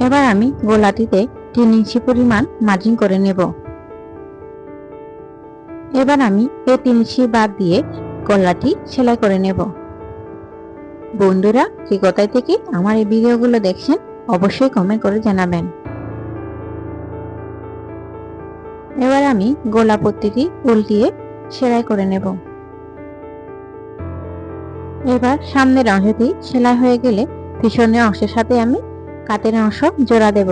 এবার আমি গলাটিতে 3 ইঞ্চি পরিমাণ মার্জিন করে নেব। এবার আমি এই 3 ইঞ্চি বাদ দিয়ে গলাটি সেলাই করে নেব। বন্ধুরা, কে কোথায় থেকে আমার এই ভিডিওগুলো দেখছেন অবশ্যই কমেন্ট করে জানাবেন। এবার আমি গলা পট্টিটি উল্টিয়ে সেলাই করে নেব। এবার সামনের অংশটি সেলাই হয়ে গেলে পিছনের অংশের সাথে আমি কাতের অংশ জোড়া দেব।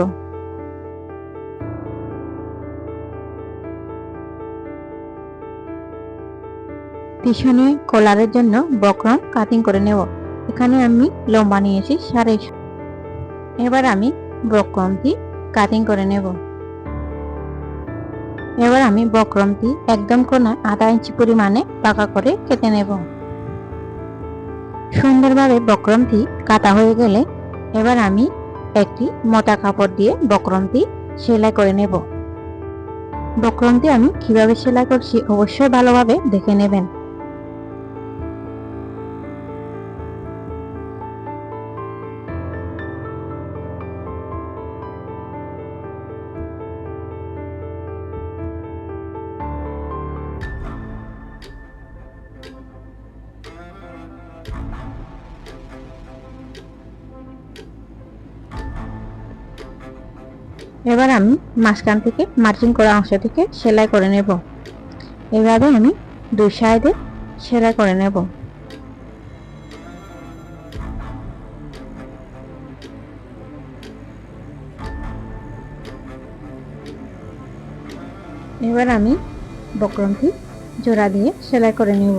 পিছনে কলারের জন্য বক্রম কাটিং করে নেব। এখানে আমি লম্বা নিয়েছি 6.5। এবার আমি বক্রমটি কাটিং করে নেব। এবার আমি বক্রমটি একদম কোণা 1/2 ইঞ্চি পরিমাণে পাকা করে কেটে নেব। সুন্দরভাবে বক্রমটি কাটা হয়ে গেলে এবার আমি একটি মোটা কাপড় দিয়ে বক্রমটি সেলাই করে নেব। বক্রমটি আমি কিভাবে সেলাই করছি অবশ্যই ভালোভাবে দেখে নেবেন। এবার আমি মাঝখান থেকে মার্জিন করা অংশ থেকে সেলাই করে নেব। এভাবে আমি দুই সাইডে সেলাই করে নেব। এবার আমি বক্রমটি জোড়া দিয়ে সেলাই করে নেব।